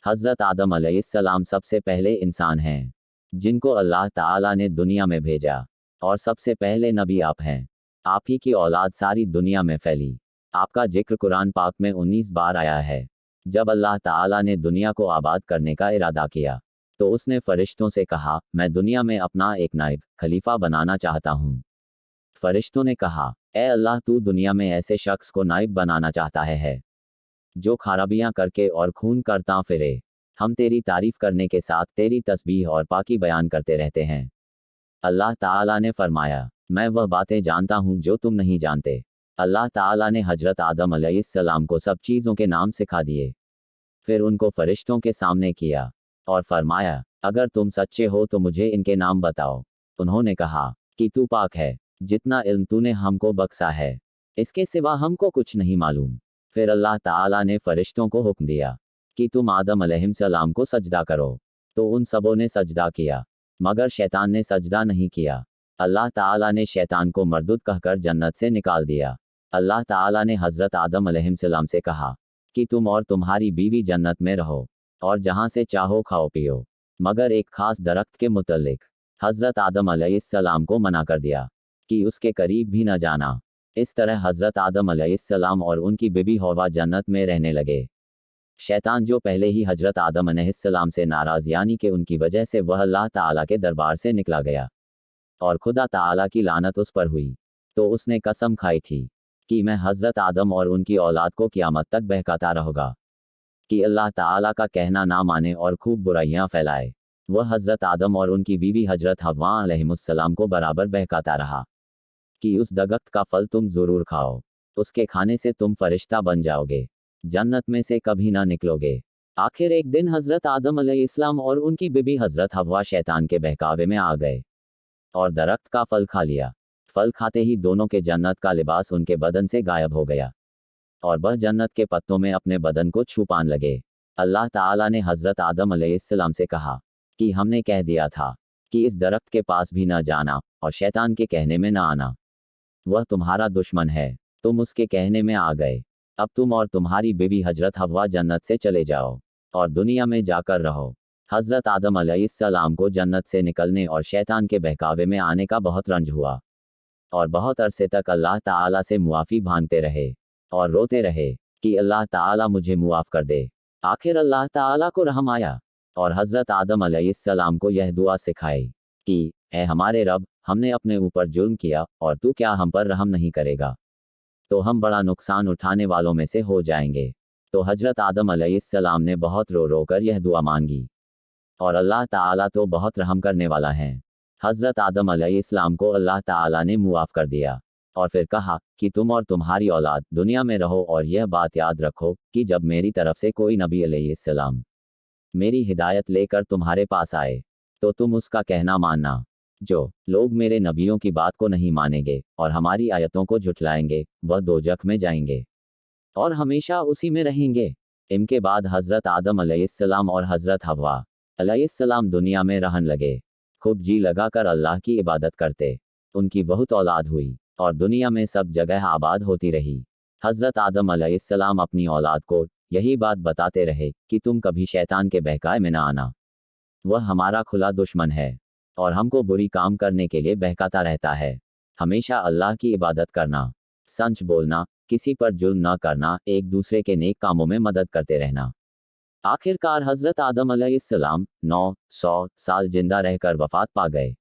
हज़रत आदम अलैहिस्सलाम सबसे पहले इंसान हैं जिनको अल्लाह ताला ने दुनिया में भेजा, और सबसे पहले नबी आप हैं। आप ही की औलाद सारी दुनिया में फैली। आपका जिक्र कुरान पाक में 19 बार आया है। जब अल्लाह ताला ने दुनिया को आबाद करने का इरादा किया तो उसने फरिश्तों से कहा, मैं दुनिया में अपना एक नाइब खलीफा बनाना चाहता हूँ। फरिश्तों ने कहा, ए अल्लाह, तू दुनिया में ऐसे शख्स को नाइब बनाना चाहता है जो खराबियां करके और खून करता फिरे। हम तेरी तारीफ करने के साथ तेरी तस्बीह और पाकी बयान करते रहते हैं। अल्लाह ताला ने फरमाया, मैं वह बातें जानता हूँ जो तुम नहीं जानते। अल्लाह ताला ने हजरत आदम अलैहिस्सलाम को सब चीज़ों के नाम सिखा दिए। फिर उनको फरिश्तों के सामने किया और फरमाया, अगर तुम सच्चे हो तो मुझे इनके नाम बताओ। उन्होंने कहा कि तू पाक है, जितना इल्म तूने हमको बख्शा है इसके सिवा हमको कुछ नहीं मालूम। फिर अल्लाह ताला ने फरिश्तों को हुक्म दिया कि तुम आदम अलैहिस्सलाम को सजदा करो, तो उन सबों ने सजदा किया, मगर शैतान ने सजदा नहीं किया। अल्लाह ताला ने शैतान को मरदूद कहकर जन्नत से निकाल दिया। अल्लाह ताला ने हज़रत आदम अलैहिस्सलाम से कहा कि तुम और तुम्हारी बीवी जन्नत में रहो और जहाँ से चाहो खाओ पियो, मगर एक खास दरख्त के मुतल्लिक हज़रत आदम अलैहिस्सलाम को मना कर दिया कि उसके करीब भी न जाना। इस तरह हज़रत आदम अलैहिस्सलाम और उनकी बीबी हव्वा जन्नत में रहने लगे। शैतान जो पहले ही हज़रत आदम अलैहिस्सलाम से नाराज़, यानी कि उनकी वजह से वह अल्लाह ताला के दरबार से निकला गया और खुदा ताला की लानत उस पर हुई, तो उसने कसम खाई थी कि मैं हज़रत आदम और उनकी औलाद को क़यामत तक बहकाता रहूँगा कि अल्लाह ताला का कहना ना माने और खूब बुराइयां फैलाए। वह हज़रत आदम और उनकी बीवी हज़रत हव्वा अलैहिस्सलाम को बराबर बहकाता रहा कि उस दरख्त का फल तुम ज़रूर खाओ, उसके खाने से तुम फरिश्ता बन जाओगे, जन्नत में से कभी ना निकलोगे। आखिर एक दिन हज़रत आदम अलैहिस्सलाम और उनकी बीबी हज़रत हव्वा शैतान के बहकावे में आ गए और दरख्त का फल खा लिया। फल खाते ही दोनों के जन्नत का लिबास उनके बदन से गायब हो गया और वह जन्नत के पत्तों में अपने बदन को छुपाने लगे। अल्लाह ताला ने हज़रत आदम अलैहिस्सलाम से कहा कि हमने कह दिया था कि इस दरख्त के पास भी न जाना और शैतान के कहने में न आना, वह तुम्हारा दुश्मन है। तुम उसके कहने में आ गए। अब तुम और तुम्हारी बीवी हज़रत हव्वा जन्नत से चले जाओ और दुनिया में जाकर रहो। हज़रत आदम अलैहिस्सलाम को जन्नत से निकलने और शैतान के बहकावे में आने का बहुत रंज हुआ और बहुत अरसे तक अल्लाह ताला से मुआफ़ी मांगते रहे और रोते रहे कि अल्लाह ताला मुझे मुआफ़ कर दे। आखिर अल्लाह ताला को रहम आया और हज़रत आदम अलैहिस्सलाम को यह दुआ सिखाई कि ए हमारे रब, हमने अपने ऊपर जुल्म किया और तू क्या हम पर रहम नहीं करेगा, तो हम बड़ा नुकसान उठाने वालों में से हो जाएंगे। तो हज़रत आदम अलैहिस्सलाम ने बहुत रो रो कर यह दुआ मांगी और अल्लाह ताला तो बहुत रहम करने वाला है। हज़रत आदम अलैहिस्सलाम को अल्लाह ताला ने मुआफ़ कर दिया और फिर कहा कि तुम और तुम्हारी औलाद दुनिया में रहो और यह बात याद रखो कि जब मेरी तरफ से कोई नबी अलैहिस्सलाम मेरी हिदायत लेकर तुम्हारे पास आए तो तुम उसका कहना मानना। जो लोग मेरे नबियों की बात को नहीं मानेंगे और हमारी आयतों को झुठलाएंगे, वह दोजख में जाएंगे और हमेशा उसी में रहेंगे। इनके बाद हज़रत आदम अलैहिस्सलाम और हज़रत हव्वा अलैहिस्सलाम दुनिया में रहने लगे, खूब जी लगाकर अल्लाह की इबादत करते। उनकी बहुत औलाद हुई और दुनिया में सब जगह आबाद होती रही। हज़रत आदम अलैहिस्सलाम अपनी औलाद को यही बात बताते रहे कि तुम कभी शैतान के बहकावे में न आना, वह हमारा खुला दुश्मन है और हमको बुरी काम करने के लिए बहकाता रहता है। हमेशा अल्लाह की इबादत करना, सच बोलना, किसी पर जुल्म न करना, एक दूसरे के नेक कामों में मदद करते रहना। आखिरकार हज़रत आदम अलैहिस्सलाम 900 साल जिंदा रहकर वफात पा गए।